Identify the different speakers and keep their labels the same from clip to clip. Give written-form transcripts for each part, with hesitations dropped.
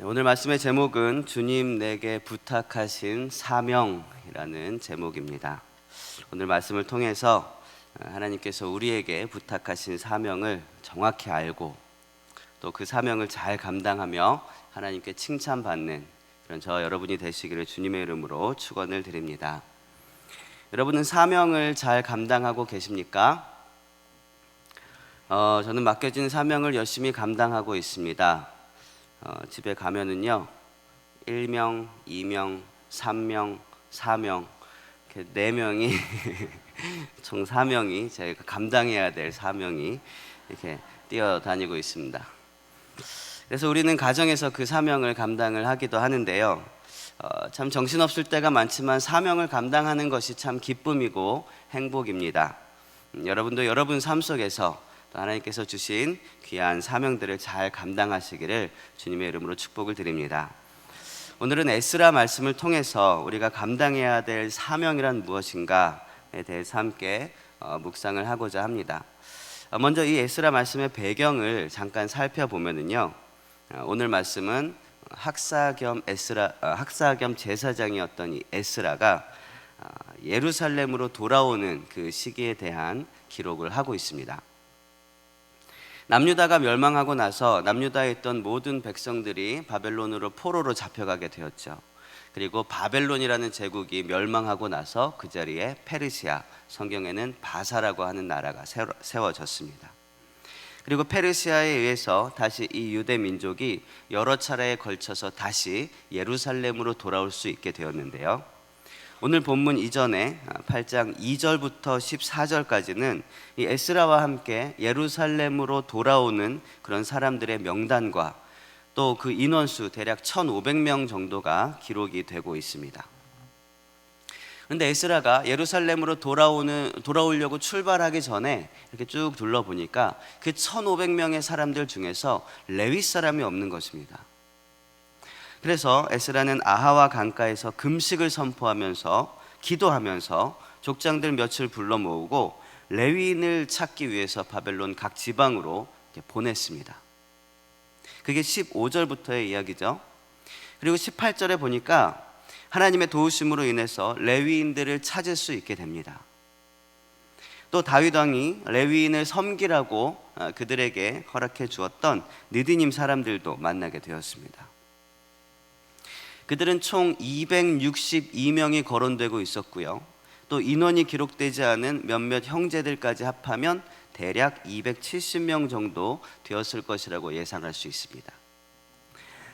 Speaker 1: 오늘 말씀의 제목은 주님 내게 부탁하신 사명이라는 제목입니다. 오늘 말씀을 통해서 하나님께서 우리에게 부탁하신 사명을 정확히 알고 또 그 사명을 잘 감당하며 하나님께 칭찬받는 그런 저 여러분이 되시기를 주님의 이름으로 축원을 드립니다. 여러분은 사명을 잘 감당하고 계십니까? 저는 맡겨진 사명을 열심히 감당하고 있습니다. 집에 가면은요 1명, 2명, 3명, 4명 이렇게 4명이 총 4명이 저희가 감당해야 될 사명이 이렇게 뛰어다니고 있습니다. 그래서 우리는 가정에서 그 사명을 감당을 하기도 하는데요, 참 정신없을 때가 많지만 사명을 감당하는 것이 참 기쁨이고 행복입니다. 여러분도 여러분 삶 속에서 하나님께서 주신 귀한 사명들을 잘 감당하시기를 주님의 이름으로 축복을 드립니다. 오늘은 에스라 말씀을 통해서 우리가 감당해야 될 사명이란 무엇인가에 대해서 함께 묵상을 하고자 합니다. 먼저 이 에스라 말씀의 배경을 잠깐 살펴보면은요, 오늘 말씀은 학사 겸 제사장이었던 이 에스라가 예루살렘으로 돌아오는 그 시기에 대한 기록을 하고 있습니다. 남유다가 멸망하고 나서 남유다에 있던 모든 백성들이 바벨론으로 포로로 잡혀가게 되었죠. 그리고 바벨론이라는 제국이 멸망하고 나서 그 자리에 페르시아, 성경에는 바사라고 하는 나라가 세워졌습니다. 그리고 페르시아에 의해서 다시 이 유대 민족이 여러 차례에 걸쳐서 다시 예루살렘으로 돌아올 수 있게 되었는데요, 오늘 본문 이전에 8장 2절부터 14절까지는 이 에스라와 함께 예루살렘으로 돌아오는 그런 사람들의 명단과 또 그 인원수 대략 1,500명 정도가 기록이 되고 있습니다. 그런데 에스라가 예루살렘으로 돌아오려고 출발하기 전에 이렇게 쭉 둘러보니까 그 1,500명의 사람들 중에서 레위 사람이 없는 것입니다. 그래서 에스라는 아하와 강가에서 금식을 선포하면서 기도하면서 족장들 며칠 불러 모으고 레위인을 찾기 위해서 바벨론 각 지방으로 보냈습니다. 그게 15절부터의 이야기죠. 그리고 18절에 보니까 하나님의 도우심으로 인해서 레위인들을 찾을 수 있게 됩니다. 또 다윗 왕이 레위인을 섬기라고 그들에게 허락해 주었던 느디님 사람들도 만나게 되었습니다. 그들은 총 262명이 거론되고 있었고요, 또 인원이 기록되지 않은 몇몇 형제들까지 합하면 대략 270명 정도 되었을 것이라고 예상할 수 있습니다.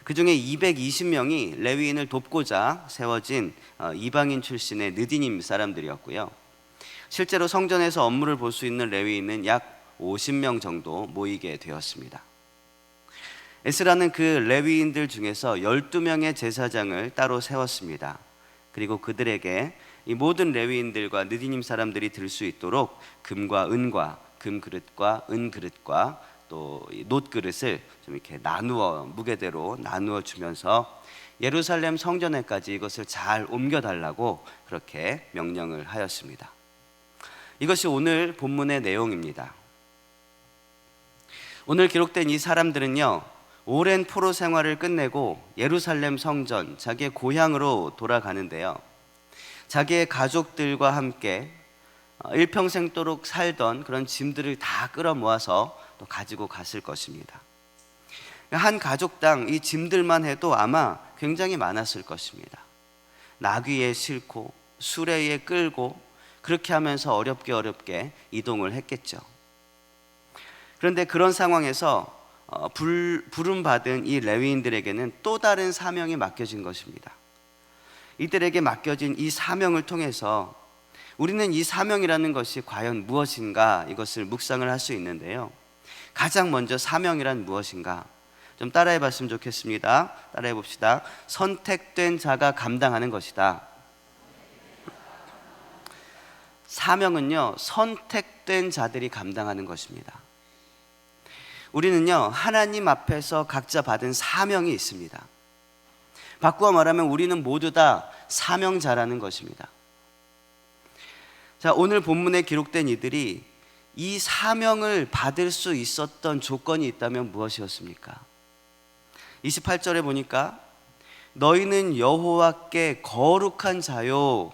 Speaker 1: 그 중에 220명이 레위인을 돕고자 세워진 이방인 출신의 느디님 사람들이었고요, 실제로 성전에서 업무를 볼 수 있는 레위인은 약 50명 정도 모이게 되었습니다. 에스라는 그 레위인들 중에서 12명의 제사장을 따로 세웠습니다. 그리고 그들에게 이 모든 레위인들과 느디님 사람들이 들 수 있도록 금과 은과 금 그릇과 은 그릇과 또 놋 그릇을 좀 이렇게 무게대로 나누어 주면서 예루살렘 성전에까지 이것을 잘 옮겨달라고 그렇게 명령을 하였습니다. 이것이 오늘 본문의 내용입니다. 오늘 기록된 이 사람들은요, 오랜 포로 생활을 끝내고 예루살렘 성전, 자기의 고향으로 돌아가는데요, 자기의 가족들과 함께 일평생도록 살던 그런 짐들을 다 끌어모아서 또 가지고 갔을 것입니다. 한 가족당 이 짐들만 해도 아마 굉장히 많았을 것입니다. 나귀에 싣고 수레에 끌고 그렇게 하면서 어렵게 이동을 했겠죠. 그런데 그런 상황에서 부름받은 이 레위인들에게는 또 다른 사명이 맡겨진 것입니다. 이들에게 맡겨진 이 사명을 통해서 우리는 이 사명이라는 것이 과연 무엇인가, 이것을 묵상을 할 수 있는데요, 가장 먼저 사명이란 무엇인가 좀 따라해 봤으면 좋겠습니다. 따라해 봅시다. 선택된 자가 감당하는 것이다. 사명은요, 선택된 자들이 감당하는 것입니다. 우리는요, 하나님 앞에서 각자 받은 사명이 있습니다. 바꾸어 말하면 우리는 모두 다 사명자라는 것입니다. 자, 오늘 본문에 기록된 이들이 이 사명을 받을 수 있었던 조건이 있다면 무엇이었습니까? 28절에 보니까 너희는 여호와께 거룩한 자요,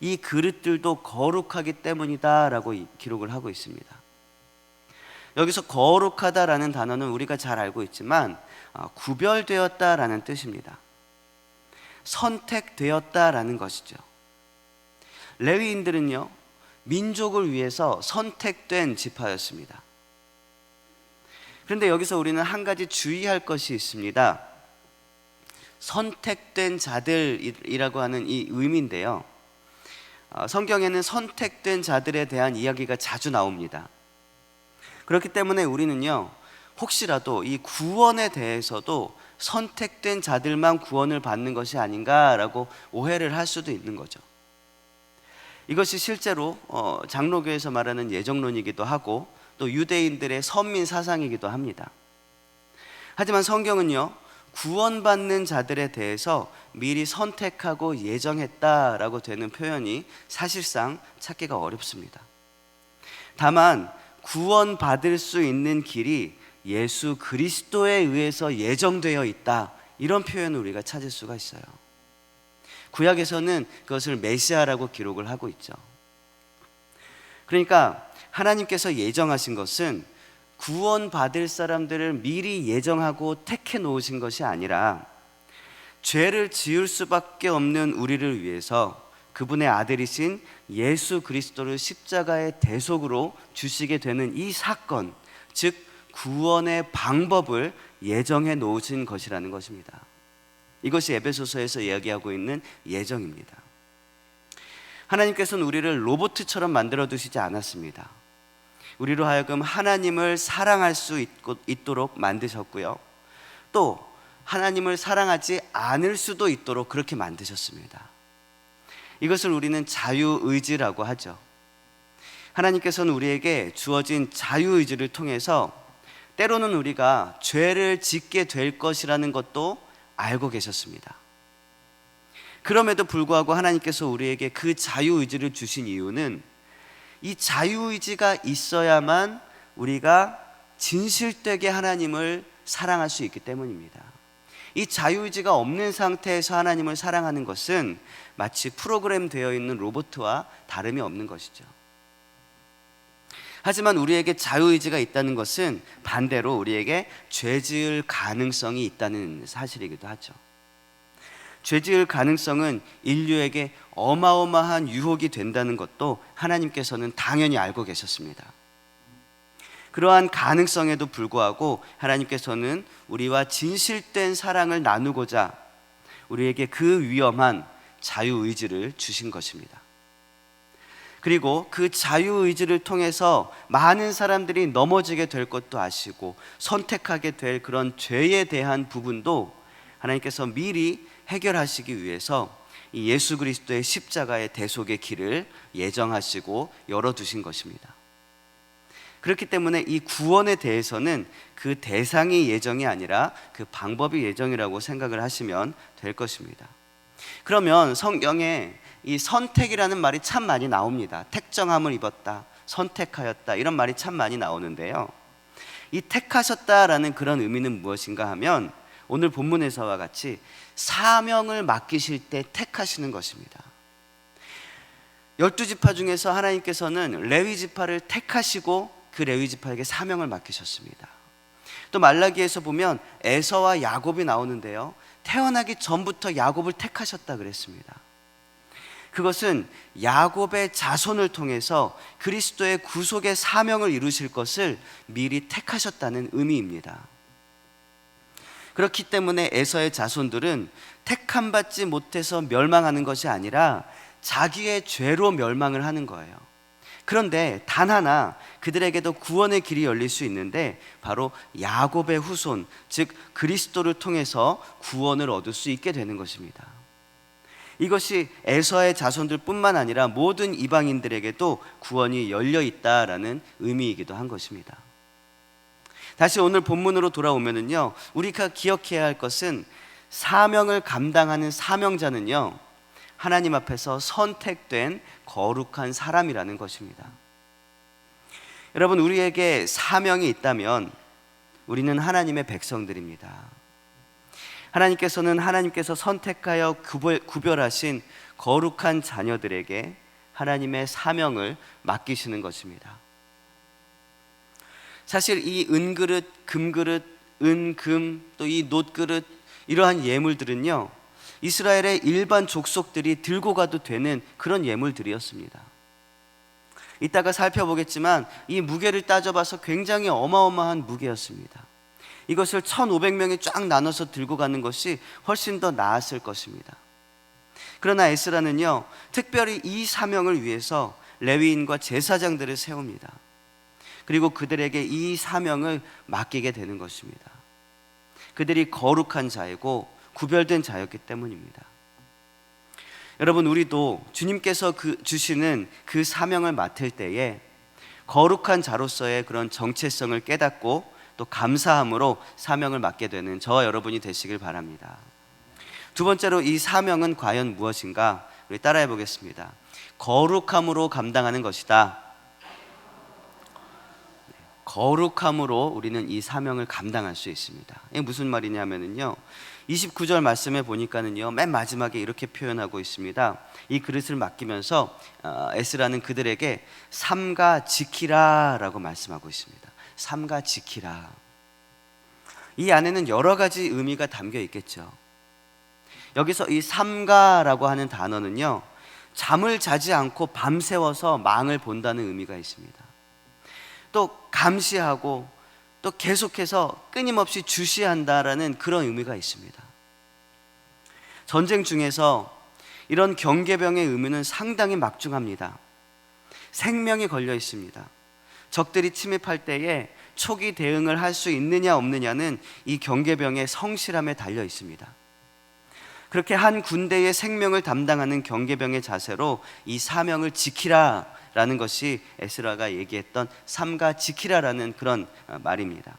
Speaker 1: 이 그릇들도 거룩하기 때문이다 라고 기록을 하고 있습니다. 여기서 거룩하다라는 단어는 우리가 잘 알고 있지만 구별되었다라는 뜻입니다. 선택되었다라는 것이죠. 레위인들은요, 민족을 위해서 선택된 지파였습니다. 그런데 여기서 우리는 한 가지 주의할 것이 있습니다. 선택된 자들이라고 하는 이 의미인데요, 성경에는 선택된 자들에 대한 이야기가 자주 나옵니다. 그렇기 때문에 우리는요, 혹시라도 이 구원에 대해서도 선택된 자들만 구원을 받는 것이 아닌가라고 오해를 할 수도 있는 거죠. 이것이 실제로 장로교에서 말하는 예정론이기도 하고 또 유대인들의 선민 사상이기도 합니다. 하지만 성경은요, 구원받는 자들에 대해서 미리 선택하고 예정했다라고 되는 표현이 사실상 찾기가 어렵습니다. 다만 구원받을 수 있는 길이 예수 그리스도에 의해서 예정되어 있다, 이런 표현을 우리가 찾을 수가 있어요. 구약에서는 그것을 메시아라고 기록을 하고 있죠. 그러니까 하나님께서 예정하신 것은 구원받을 사람들을 미리 예정하고 택해 놓으신 것이 아니라 죄를 지을 수밖에 없는 우리를 위해서 그분의 아들이신 예수 그리스도를 십자가의 대속으로 주시게 되는 이 사건, 즉 구원의 방법을 예정해 놓으신 것이라는 것입니다. 이것이 에베소서에서 이야기하고 있는 예정입니다. 하나님께서는 우리를 로봇처럼 만들어 두시지 않았습니다. 우리로 하여금 하나님을 사랑할 수 있도록 만드셨고요, 또 하나님을 사랑하지 않을 수도 있도록 그렇게 만드셨습니다. 이것을 우리는 자유의지라고 하죠. 하나님께서는 우리에게 주어진 자유의지를 통해서 때로는 우리가 죄를 짓게 될 것이라는 것도 알고 계셨습니다. 그럼에도 불구하고 하나님께서 우리에게 그 자유의지를 주신 이유는 이 자유의지가 있어야만 우리가 진실되게 하나님을 사랑할 수 있기 때문입니다. 이 자유의지가 없는 상태에서 하나님을 사랑하는 것은 마치 프로그램되어 있는 로봇과 다름이 없는 것이죠. 하지만 우리에게 자유의지가 있다는 것은 반대로 우리에게 죄지을 가능성이 있다는 사실이기도 하죠. 죄지을 가능성은 인류에게 어마어마한 유혹이 된다는 것도 하나님께서는 당연히 알고 계셨습니다. 그러한 가능성에도 불구하고 하나님께서는 우리와 진실된 사랑을 나누고자 우리에게 그 위험한 자유의지를 주신 것입니다. 그리고 그 자유의지를 통해서 많은 사람들이 넘어지게 될 것도 아시고 선택하게 될 그런 죄에 대한 부분도 하나님께서 미리 해결하시기 위해서 이 예수 그리스도의 십자가의 대속의 길을 예정하시고 열어두신 것입니다. 그렇기 때문에 이 구원에 대해서는 그 대상이 예정이 아니라 그 방법이 예정이라고 생각을 하시면 될 것입니다. 그러면 성경에 이 선택이라는 말이 참 많이 나옵니다. 택정함을 입었다, 선택하였다, 이런 말이 참 많이 나오는데요, 이 택하셨다라는 그런 의미는 무엇인가 하면 오늘 본문에서와 같이 사명을 맡기실 때 택하시는 것입니다. 12지파 중에서 하나님께서는 레위지파를 택하시고 그 레위지파에게 사명을 맡기셨습니다. 또 말라기에서 보면 에서와 야곱이 나오는데요, 태어나기 전부터 야곱을 택하셨다 그랬습니다. 그것은 야곱의 자손을 통해서 그리스도의 구속의 사명을 이루실 것을 미리 택하셨다는 의미입니다. 그렇기 때문에 에서의 자손들은 택함받지 못해서 멸망하는 것이 아니라 자기의 죄로 멸망을 하는 거예요. 그런데 단 하나 그들에게도 구원의 길이 열릴 수 있는데 바로 야곱의 후손, 즉 그리스도를 통해서 구원을 얻을 수 있게 되는 것입니다. 이것이 에서의 자손들 뿐만 아니라 모든 이방인들에게도 구원이 열려 있다라는 의미이기도 한 것입니다. 다시 오늘 본문으로 돌아오면은요, 우리가 기억해야 할 것은 사명을 감당하는 사명자는요, 하나님 앞에서 선택된 거룩한 사람이라는 것입니다. 여러분, 우리에게 사명이 있다면 우리는 하나님의 백성들입니다. 하나님께서 선택하여 구별하신 거룩한 자녀들에게 하나님의 사명을 맡기시는 것입니다. 사실 이 은그릇, 금그릇, 금, 또 이 놋그릇, 이러한 예물들은요, 이스라엘의 일반 족속들이 들고 가도 되는 그런 예물들이었습니다. 이따가 살펴보겠지만 이 무게를 따져봐서 굉장히 어마어마한 무게였습니다. 이것을 1,500명이 쫙 나눠서 들고 가는 것이 훨씬 더 나았을 것입니다. 그러나 에스라는요, 특별히 이 사명을 위해서 레위인과 제사장들을 세웁니다. 그리고 그들에게 이 사명을 맡기게 되는 것입니다. 그들이 거룩한 자이고 구별된 자였기 때문입니다. 여러분, 우리도 주님께서 주시는 그 사명을 맡을 때에 거룩한 자로서의 그런 정체성을 깨닫고 또 감사함으로 사명을 맡게 되는 저와 여러분이 되시길 바랍니다. 두 번째로 이 사명은 과연 무엇인가? 우리 따라해 보겠습니다. 거룩함으로 감당하는 것이다. 거룩함으로 우리는 이 사명을 감당할 수 있습니다. 이게 무슨 말이냐면요, 29절 말씀에 보니까는요, 맨 마지막에 이렇게 표현하고 있습니다. 이 그릇을 맡기면서 에스라는 그들에게 삼가 지키라 라고 말씀하고 있습니다. 삼가 지키라. 이 안에는 여러 가지 의미가 담겨 있겠죠. 여기서 이 삼가라고 하는 단어는요, 잠을 자지 않고 밤새워서 망을 본다는 의미가 있습니다. 또 감시하고 또 계속해서 끊임없이 주시한다라는 그런 의미가 있습니다. 전쟁 중에서 이런 경계병의 의미는 상당히 막중합니다. 생명이 걸려 있습니다. 적들이 침입할 때에 초기 대응을 할 수 있느냐 없느냐는 이 경계병의 성실함에 달려 있습니다. 그렇게 한 군대의 생명을 담당하는 경계병의 자세로 이 사명을 지키라 라는 것이 에스라가 얘기했던 삼가 지키라라는 그런 말입니다.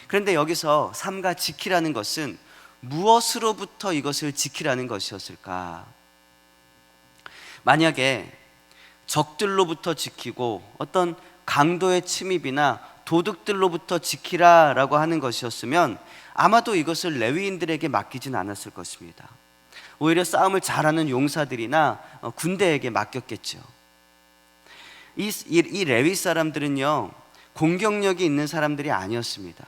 Speaker 1: 그런데 여기서 삼가 지키라는 것은 무엇으로부터 이것을 지키라는 것이었을까? 만약에 적들로부터 지키고 어떤 강도의 침입이나 도둑들로부터 지키라라고 하는 것이었으면 아마도 이것을 레위인들에게 맡기진 않았을 것입니다. 오히려 싸움을 잘하는 용사들이나 군대에게 맡겼겠죠. 이 레위 사람들은요, 공격력이 있는 사람들이 아니었습니다.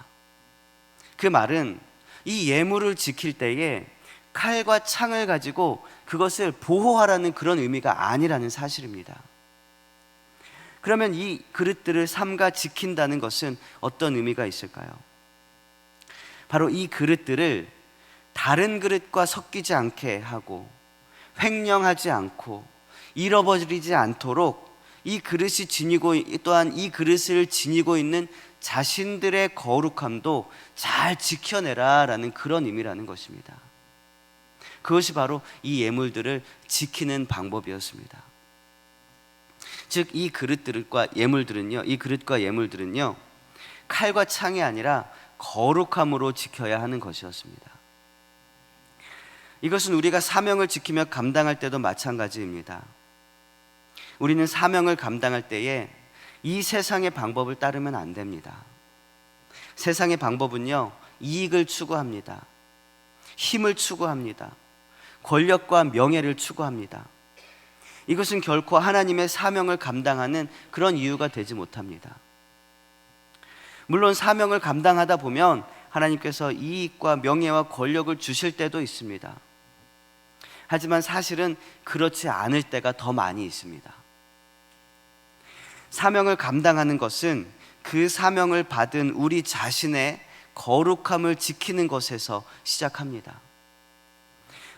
Speaker 1: 그 말은 이 예물을 지킬 때에 칼과 창을 가지고 그것을 보호하라는 그런 의미가 아니라는 사실입니다. 그러면 이 그릇들을 삼가 지킨다는 것은 어떤 의미가 있을까요? 바로 이 그릇들을 다른 그릇과 섞이지 않게 하고 횡령하지 않고 잃어버리지 않도록 이 그릇이 지니고, 또한 이 그릇을 지니고 있는 자신들의 거룩함도 잘 지켜내라라는 그런 의미라는 것입니다. 그것이 바로 이 예물들을 지키는 방법이었습니다. 즉 이 그릇들과 예물들은요, 칼과 창이 아니라 거룩함으로 지켜야 하는 것이었습니다. 이것은 우리가 사명을 지키며 감당할 때도 마찬가지입니다. 우리는 사명을 감당할 때에 이 세상의 방법을 따르면 안 됩니다. 세상의 방법은요, 이익을 추구합니다. 힘을 추구합니다. 권력과 명예를 추구합니다. 이것은 결코 하나님의 사명을 감당하는 그런 이유가 되지 못합니다. 물론 사명을 감당하다 보면 하나님께서 이익과 명예와 권력을 주실 때도 있습니다. 하지만 사실은 그렇지 않을 때가 더 많이 있습니다. 사명을 감당하는 것은 그 사명을 받은 우리 자신의 거룩함을 지키는 것에서 시작합니다.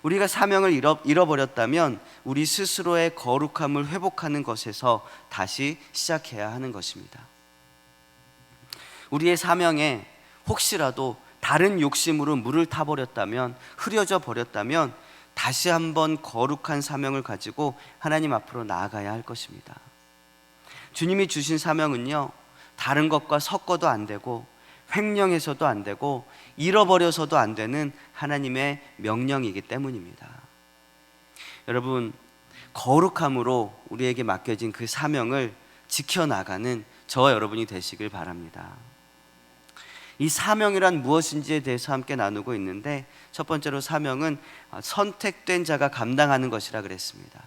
Speaker 1: 우리가 사명을 잃어버렸다면 우리 스스로의 거룩함을 회복하는 것에서 다시 시작해야 하는 것입니다. 우리의 사명에 혹시라도 다른 욕심으로 물을 타버렸다면, 흐려져 버렸다면 다시 한번 거룩한 사명을 가지고 하나님 앞으로 나아가야 할 것입니다. 주님이 주신 사명은요, 다른 것과 섞어도 안 되고 횡령해서도 안 되고 잃어버려서도 안 되는 하나님의 명령이기 때문입니다. 여러분, 거룩함으로 우리에게 맡겨진 그 사명을 지켜나가는 저와 여러분이 되시길 바랍니다. 이 사명이란 무엇인지에 대해서 함께 나누고 있는데, 첫 번째로 사명은 선택된 자가 감당하는 것이라 그랬습니다.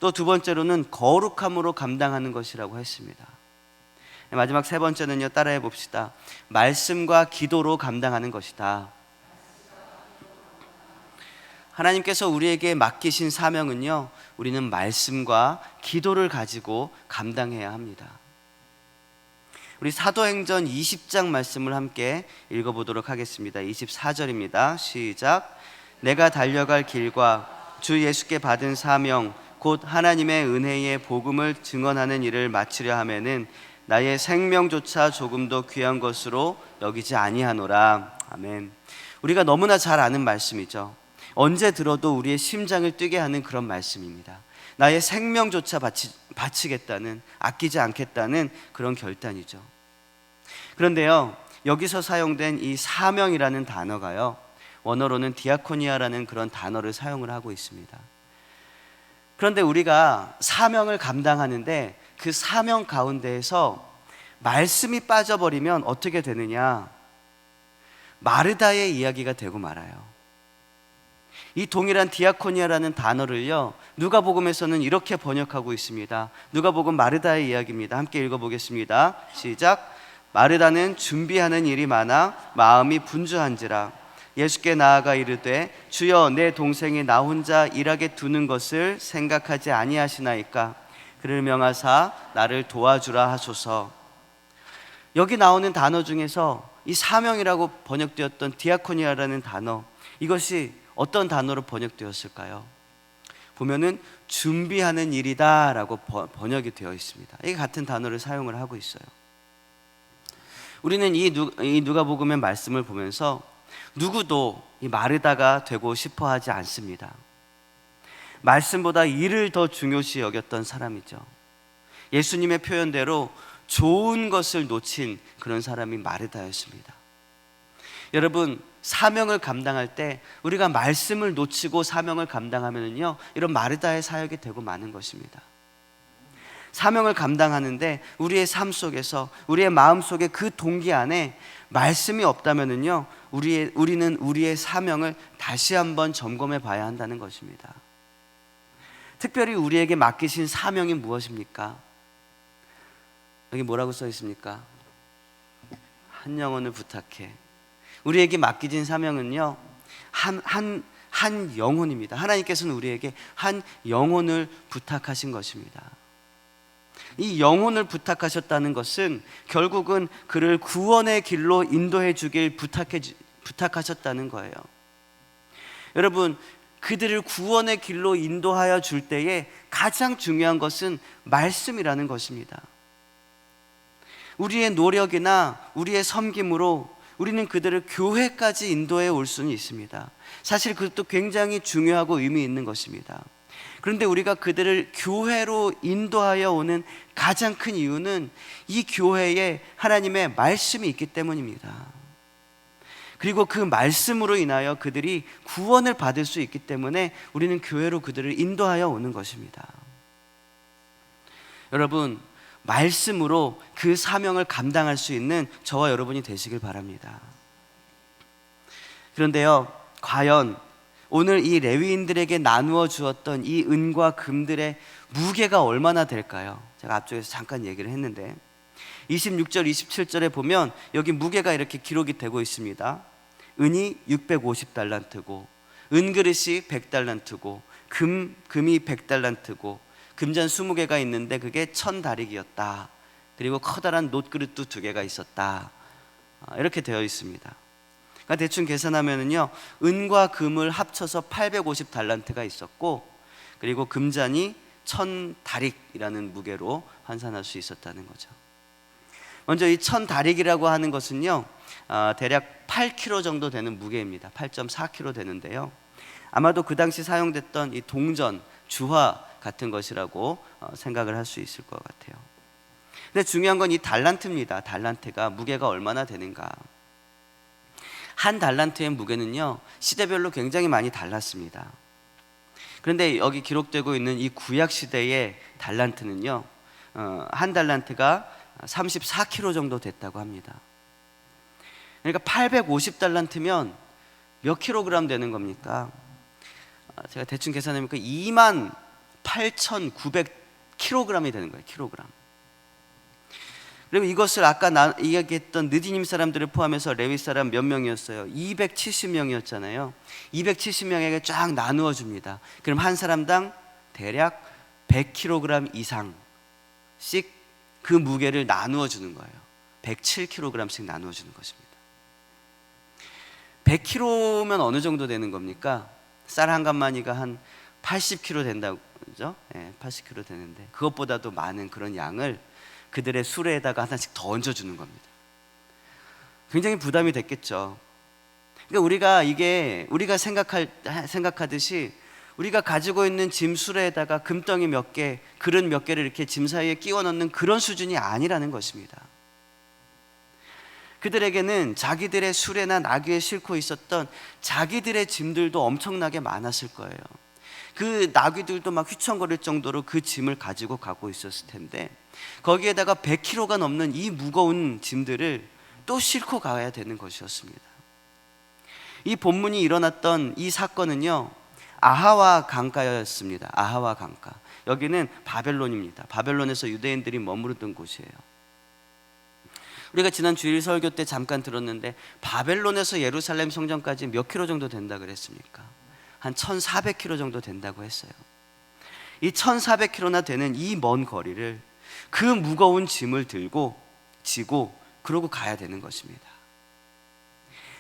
Speaker 1: 또 두 번째로는 거룩함으로 감당하는 것이라고 했습니다. 마지막 세 번째는요, 따라해 봅시다. 말씀과 기도로 감당하는 것이다. 하나님께서 우리에게 맡기신 사명은요, 우리는 말씀과 기도를 가지고 감당해야 합니다. 우리 사도행전 20장 말씀을 함께 읽어보도록 하겠습니다. 24절입니다. 시작. 내가 달려갈 길과 주 예수께 받은 사명 곧 하나님의 은혜의 복음을 증언하는 일을 마치려 하면은 나의 생명조차 조금도 귀한 것으로 여기지 아니하노라. 아멘. 우리가 너무나 잘 아는 말씀이죠. 언제 들어도 우리의 심장을 뛰게 하는 그런 말씀입니다. 나의 생명조차 바치겠다는, 아끼지 않겠다는 그런 결단이죠. 그런데요, 여기서 사용된 이 사명이라는 단어가요, 원어로는 디아코니아라는 그런 단어를 사용을 하고 있습니다. 그런데 우리가 사명을 감당하는데 그 사명 가운데에서 말씀이 빠져버리면 어떻게 되느냐? 마르다의 이야기가 되고 말아요. 이 동일한 디아코니아라는 단어를요, 누가복음에서는 이렇게 번역하고 있습니다. 누가복음 마르다의 이야기입니다. 함께 읽어보겠습니다. 시작. 마르다는 준비하는 일이 많아 마음이 분주한지라 예수께 나아가 이르되 주여 내 동생이 나 혼자 일하게 두는 것을 생각하지 아니하시나이까 그를 명하사 나를 도와주라 하소서. 여기 나오는 단어 중에서 이 사명이라고 번역되었던 디아코니아라는 단어, 이것이 어떤 단어로 번역되었을까요? 보면은 준비하는 일이다 라고 번역이 되어 있습니다. 이게 같은 단어를 사용을 하고 있어요. 우리는 이 누가복음의 말씀을 보면서 누구도 이 마르다가 되고 싶어 하지 않습니다. 말씀보다 일을 더 중요시 여겼던 사람이죠. 예수님의 표현대로 좋은 것을 놓친 그런 사람이 마르다였습니다. 여러분, 사명을 감당할 때 우리가 말씀을 놓치고 사명을 감당하면요, 이런 마르다의 사역이 되고 마는 것입니다. 사명을 감당하는데 우리의 삶 속에서, 우리의 마음 속에 그 동기 안에 말씀이 없다면요, 우리는 우리의 사명을 다시 한번 점검해 봐야 한다는 것입니다. 특별히 우리에게 맡기신 사명이 무엇입니까? 여기 뭐라고 써 있습니까? 한 영혼을 부탁해. 우리에게 맡기진 사명은요, 한 영혼입니다. 하나님께서는 우리에게 한 영혼을 부탁하신 것입니다. 이 영혼을 부탁하셨다는 것은 결국은 그를 구원의 길로 인도해 주길 부탁하셨다는 거예요. 여러분, 그들을 구원의 길로 인도하여 줄 때에 가장 중요한 것은 말씀이라는 것입니다. 우리의 노력이나 우리의 섬김으로 우리는 그들을 교회까지 인도해 올 수는 있습니다. 사실 그것도 굉장히 중요하고 의미 있는 것입니다. 그런데 우리가 그들을 교회로 인도하여 오는 가장 큰 이유는 이 교회에 하나님의 말씀이 있기 때문입니다. 그리고 그 말씀으로 인하여 그들이 구원을 받을 수 있기 때문에 우리는 교회로 그들을 인도하여 오는 것입니다. 여러분, 말씀으로 그 사명을 감당할 수 있는 저와 여러분이 되시길 바랍니다. 그런데요, 과연 오늘 이 레위인들에게 나누어 주었던 이 은과 금들의 무게가 얼마나 될까요? 제가 앞쪽에서 잠깐 얘기를 했는데 26절, 27절에 보면 여기 무게가 이렇게 기록이 되고 있습니다. 은이 650달란트고 은그릇이 100달란트고 금이 100달란트고 금잔 20개가 있는데 그게 1000다릭이었다. 그리고 커다란 놋그릇도 2개가 있었다. 이렇게 되어 있습니다. 그러니까 대충 계산하면요, 은과 금을 합쳐서 850달란트가 있었고, 그리고 금잔이 1000다릭이라는 무게로 환산할 수 있었다는 거죠. 먼저 이 1000다릭이라고 하는 것은요, 대략 8kg 정도 되는 무게입니다. 8.4kg 되는데요, 아마도 그 당시 사용됐던 이 동전, 주화 같은 것이라고 생각을 할 수 있을 것 같아요. 근데 중요한 건 이 달란트입니다. 달란트가 무게가 얼마나 되는가. 한 달란트의 무게는요, 시대별로 굉장히 많이 달랐습니다. 그런데 여기 기록되고 있는 이 구약 시대의 달란트는요, 한 달란트가 34kg 정도 됐다고 합니다. 그러니까 850달란트면 몇 킬로그램 되는 겁니까? 제가 대충 계산해보니까 28,900kg이 되는 거예요. 킬로그램. 그리고 이것을 아까 이야기했던 느디님 사람들을 포함해서 레위 사람 몇 명이었어요? 270명이었잖아요. 270명에게 쫙 나누어 줍니다. 그럼 한 사람당 대략 100kg 이상씩 그 무게를 나누어 주는 거예요. 107kg씩 나누어 주는 것입니다. 100kg면 어느 정도 되는 겁니까? 쌀 한 갑만이가 한 80kg 된다고 그죠? 네, 80kg 되는데 그것보다도 많은 그런 양을 그들의 수레에다가 하나씩 더 얹어주는 겁니다. 굉장히 부담이 됐겠죠. 그러니까 우리가 생각하듯이 우리가 가지고 있는 짐 수레에다가 금덩이 몇 개, 그릇 몇 개를 이렇게 짐 사이에 끼워 넣는 그런 수준이 아니라는 것입니다. 그들에게는 자기들의 수레나 나귀에 싣고 있었던 자기들의 짐들도 엄청나게 많았을 거예요. 그 나귀들도 막 휘청거릴 정도로 그 짐을 가지고 가고 있었을 텐데 거기에다가 100kg가 넘는 이 무거운 짐들을 또 싣고 가야 되는 것이었습니다. 이 본문이 일어났던 이 사건은요, 아하와 강가였습니다. 아하와 강가. 여기는 바벨론입니다. 바벨론에서 유대인들이 머무르던 곳이에요. 우리가 지난 주일 설교 때 잠깐 들었는데 바벨론에서 예루살렘 성전까지 몇 킬로 정도 된다 그랬습니까? 한 1400km 정도 된다고 했어요. 이 1400km나 되는 이 먼 거리를 그 무거운 짐을 들고 지고 그러고 가야 되는 것입니다.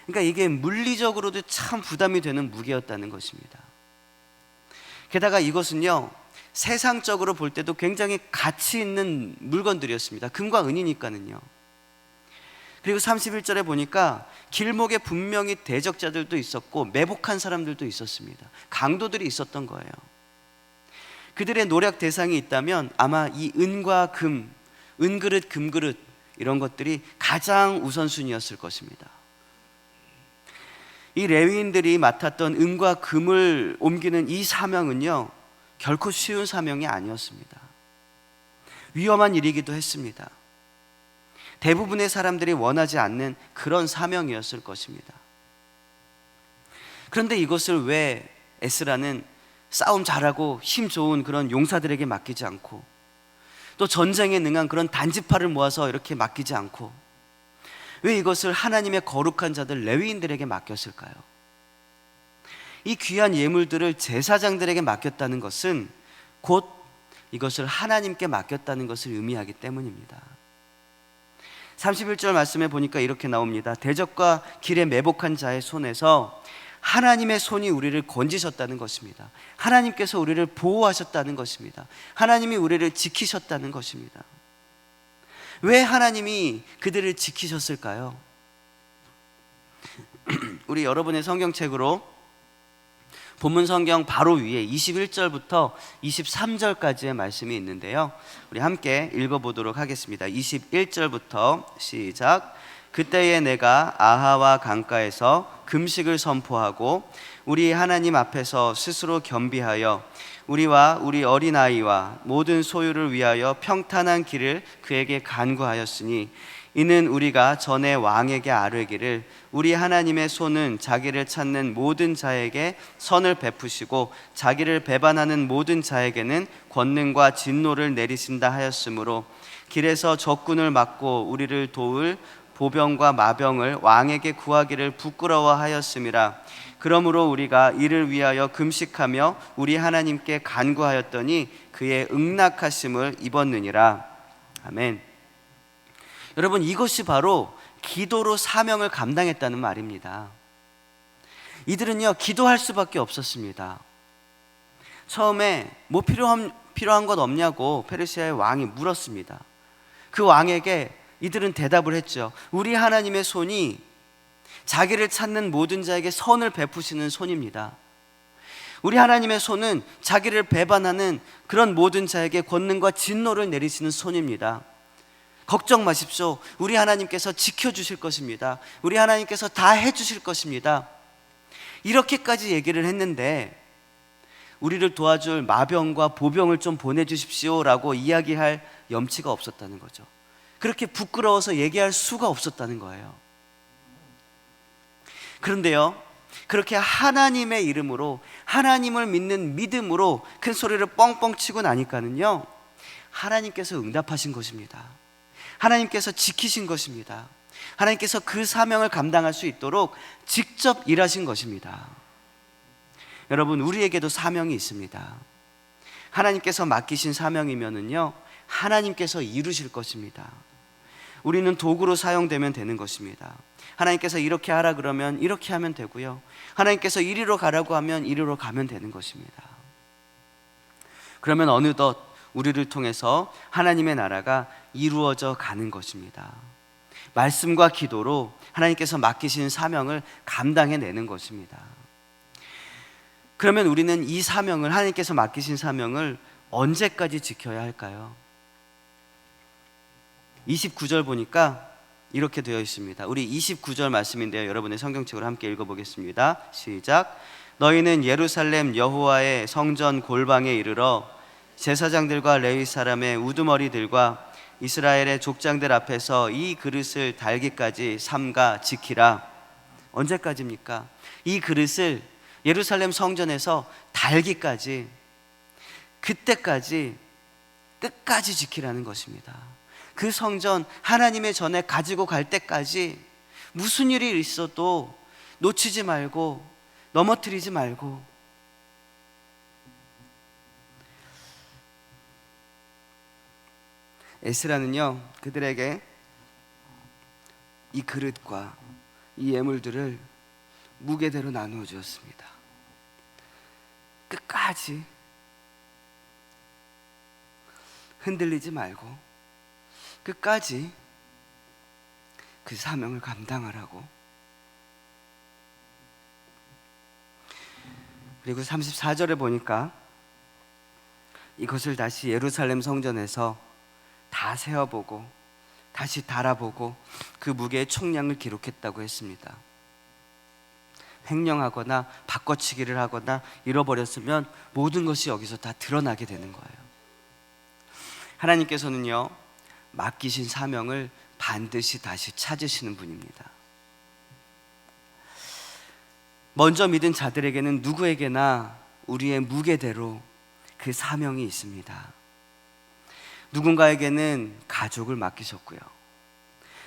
Speaker 1: 그러니까 이게 물리적으로도 참 부담이 되는 무게였다는 것입니다. 게다가 이것은요, 세상적으로 볼 때도 굉장히 가치 있는 물건들이었습니다. 금과 은이니까는요. 그리고 31절에 보니까 길목에 분명히 대적자들도 있었고 매복한 사람들도 있었습니다. 강도들이 있었던 거예요. 그들의 노략 대상이 있다면 아마 이 은과 금, 은그릇, 금그릇 이런 것들이 가장 우선순위였을 것입니다. 이 레위인들이 맡았던 은과 금을 옮기는 이 사명은요, 결코 쉬운 사명이 아니었습니다. 위험한 일이기도 했습니다. 대부분의 사람들이 원하지 않는 그런 사명이었을 것입니다. 그런데 이것을 왜 에스라는 싸움 잘하고 힘 좋은 그런 용사들에게 맡기지 않고 또 전쟁에 능한 그런 단지파를 모아서 이렇게 맡기지 않고 왜 이것을 하나님의 거룩한 자들 레위인들에게 맡겼을까요? 이 귀한 예물들을 제사장들에게 맡겼다는 것은 곧 이것을 하나님께 맡겼다는 것을 의미하기 때문입니다. 31절 말씀에 보니까 이렇게 나옵니다. 대적과 길에 매복한 자의 손에서 하나님의 손이 우리를 건지셨다는 것입니다. 하나님께서 우리를 보호하셨다는 것입니다. 하나님이 우리를 지키셨다는 것입니다. 왜 하나님이 그들을 지키셨을까요? 우리 여러분의 성경책으로 본문 성경 바로 위에 21절부터 23절까지의 말씀이 있는데요, 우리 함께 읽어보도록 하겠습니다. 21절부터 시작. 그때에 내가 아하와 강가에서 금식을 선포하고 우리 하나님 앞에서 스스로 겸비하여 우리와 우리 어린아이와 모든 소유를 위하여 평탄한 길을 그에게 간구하였으니 이는 우리가 전에 왕에게 아뢰기를 우리 하나님의 손은 자기를 찾는 모든 자에게 선을 베푸시고 자기를 배반하는 모든 자에게는 권능과 진노를 내리신다 하였으므로 길에서 적군을 막고 우리를 도울 보병과 마병을 왕에게 구하기를 부끄러워하였음이라. 그러므로 우리가 이를 위하여 금식하며 우리 하나님께 간구하였더니 그의 응낙하심을 입었느니라. 아멘. 여러분, 이것이 바로 기도로 사명을 감당했다는 말입니다. 이들은요, 기도할 수밖에 없었습니다. 처음에 뭐 필요한 것 없냐고 페르시아의 왕이 물었습니다. 그 왕에게 이들은 대답을 했죠. 우리 하나님의 손이 자기를 찾는 모든 자에게 선을 베푸시는 손입니다. 우리 하나님의 손은 자기를 배반하는 그런 모든 자에게 권능과 진노를 내리시는 손입니다. 걱정 마십시오. 우리 하나님께서 지켜주실 것입니다. 우리 하나님께서 다 해주실 것입니다. 이렇게까지 얘기를 했는데 우리를 도와줄 마병과 보병을 좀 보내주십시오 라고 이야기할 염치가 없었다는 거죠. 그렇게 부끄러워서 얘기할 수가 없었다는 거예요. 그런데요, 그렇게 하나님의 이름으로, 하나님을 믿는 믿음으로 큰 소리를 뻥뻥 치고 나니까는요, 하나님께서 응답하신 것입니다. 하나님께서 지키신 것입니다. 하나님께서 그 사명을 감당할 수 있도록 직접 일하신 것입니다. 여러분, 우리에게도 사명이 있습니다. 하나님께서 맡기신 사명이면은요, 하나님께서 이루실 것입니다. 우리는 도구로 사용되면 되는 것입니다. 하나님께서 이렇게 하라 그러면 이렇게 하면 되고요, 하나님께서 이리로 가라고 하면 이리로 가면 되는 것입니다. 그러면 어느덧 우리를 통해서 하나님의 나라가 이루어져 가는 것입니다. 말씀과 기도로 하나님께서 맡기신 사명을 감당해내는 것입니다. 그러면 우리는 이 사명을, 하나님께서 맡기신 사명을 언제까지 지켜야 할까요? 29절 보니까 이렇게 되어 있습니다. 우리 29절 말씀인데요, 여러분의 성경책으로 함께 읽어보겠습니다. 시작. 너희는 예루살렘 여호와의 성전 골방에 이르러 제사장들과 레위 사람의 우두머리들과 이스라엘의 족장들 앞에서 이 그릇을 달기까지 삼가 지키라. 언제까지입니까? 이 그릇을 예루살렘 성전에서 달기까지, 그때까지 끝까지 지키라는 것입니다. 그 성전 하나님의 전에 가지고 갈 때까지 무슨 일이 있어도 놓치지 말고, 넘어뜨리지 말고. 에스라는요, 그들에게 이 그릇과 이 예물들을 무게대로 나누어 주었습니다. 끝까지 흔들리지 말고 끝까지 그 사명을 감당하라고. 그리고 34절에 보니까 이것을 다시 예루살렘 성전에서 다 세어보고 다시 달아보고 그 무게의 총량을 기록했다고 했습니다. 횡령하거나 바꿔치기를 하거나 잃어버렸으면 모든 것이 여기서 다 드러나게 되는 거예요. 하나님께서는요, 맡기신 사명을 반드시 다시 찾으시는 분입니다. 먼저 믿은 자들에게는 누구에게나 우리의 무게대로 그 사명이 있습니다. 누군가에게는 가족을 맡기셨고요,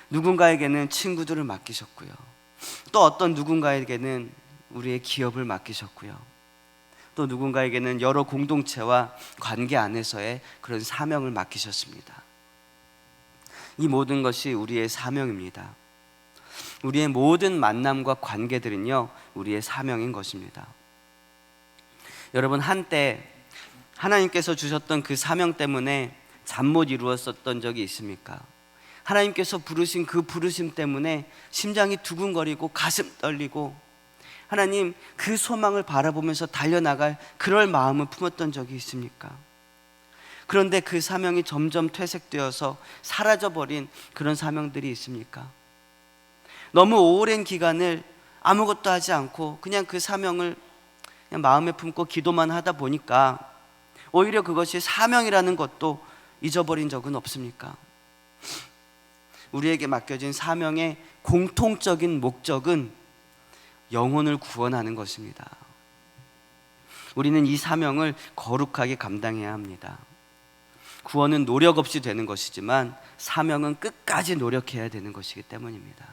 Speaker 1: 누군가에게는 친구들을 맡기셨고요, 또 어떤 누군가에게는 우리의 기업을 맡기셨고요, 또 누군가에게는 여러 공동체와 관계 안에서의 그런 사명을 맡기셨습니다. 이 모든 것이 우리의 사명입니다. 우리의 모든 만남과 관계들은요, 우리의 사명인 것입니다. 여러분, 한때 하나님께서 주셨던 그 사명 때문에 잠 못 이루었었던 적이 있습니까? 하나님께서 부르신 그 부르심 때문에 심장이 두근거리고 가슴 떨리고 하나님 그 소망을 바라보면서 달려나갈 그럴 마음을 품었던 적이 있습니까? 그런데 그 사명이 점점 퇴색되어서 사라져버린 그런 사명들이 있습니까? 너무 오랜 기간을 아무것도 하지 않고 그냥 그 사명을 그냥 마음에 품고 기도만 하다 보니까 오히려 그것이 사명이라는 것도 잊어버린 적은 없습니까? 우리에게 맡겨진 사명의 공통적인 목적은 영혼을 구원하는 것입니다. 우리는 이 사명을 거룩하게 감당해야 합니다. 구원은 노력 없이 되는 것이지만 사명은 끝까지 노력해야 되는 것이기 때문입니다.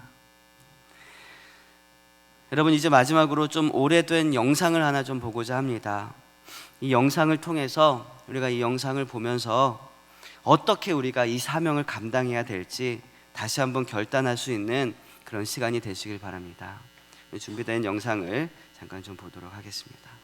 Speaker 1: 여러분, 이제 마지막으로 좀 오래된 영상을 하나 좀 보고자 합니다. 이 영상을 통해서 우리가 이 영상을 보면서 어떻게 우리가 이 사명을 감당해야 될지 다시 한번 결단할 수 있는 그런 시간이 되시길 바랍니다. 준비된 영상을 잠깐 좀 보도록 하겠습니다.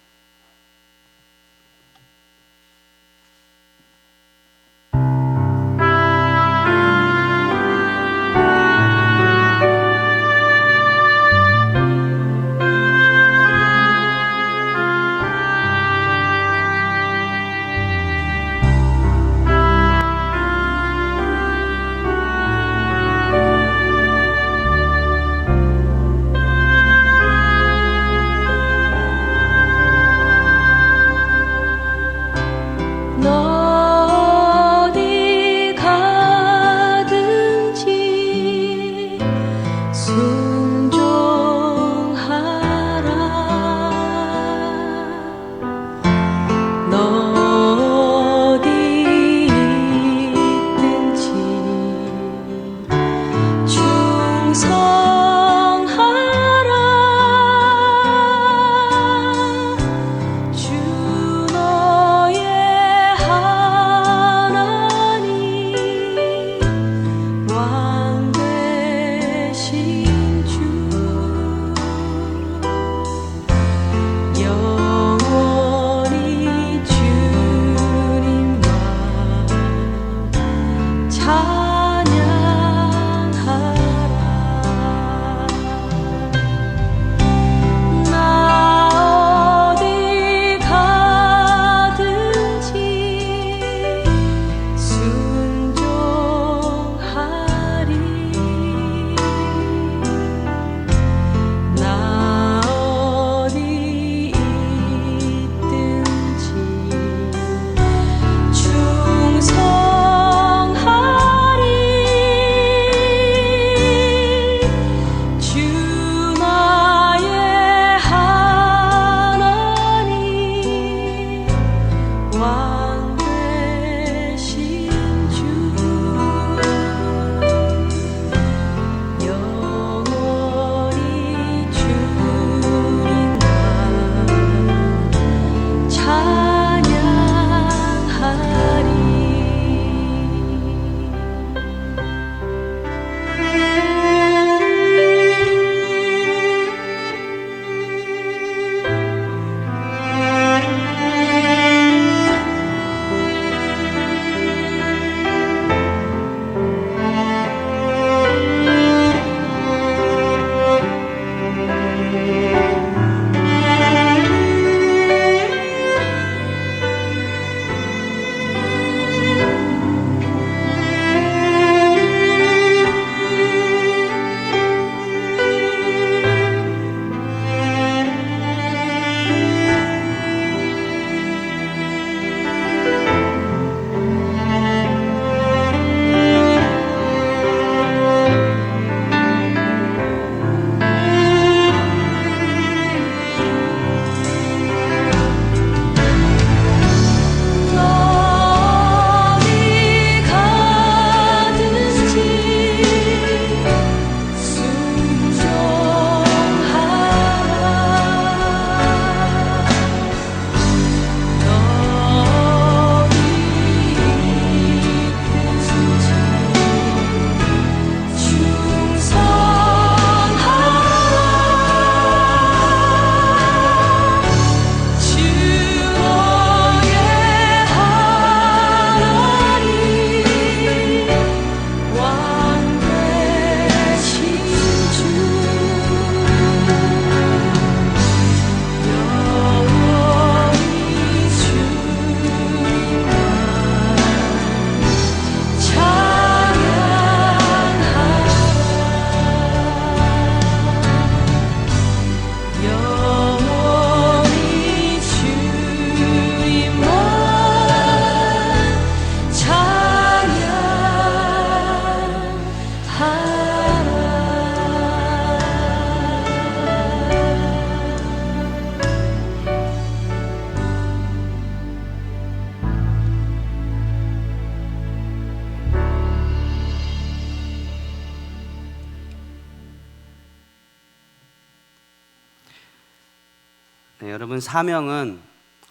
Speaker 1: 네, 여러분, 사명은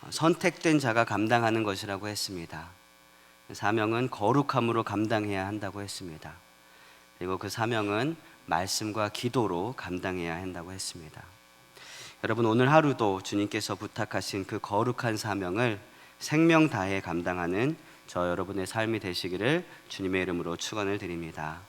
Speaker 1: 선택된 자가 감당하는 것이라고 했습니다. 사명은 거룩함으로 감당해야 한다고 했습니다. 그리고 그 사명은 말씀과 기도로 감당해야 한다고 했습니다. 여러분, 오늘 하루도 주님께서 부탁하신 그 거룩한 사명을 생명 다해 감당하는 저 여러분의 삶이 되시기를 주님의 이름으로 축원을 드립니다.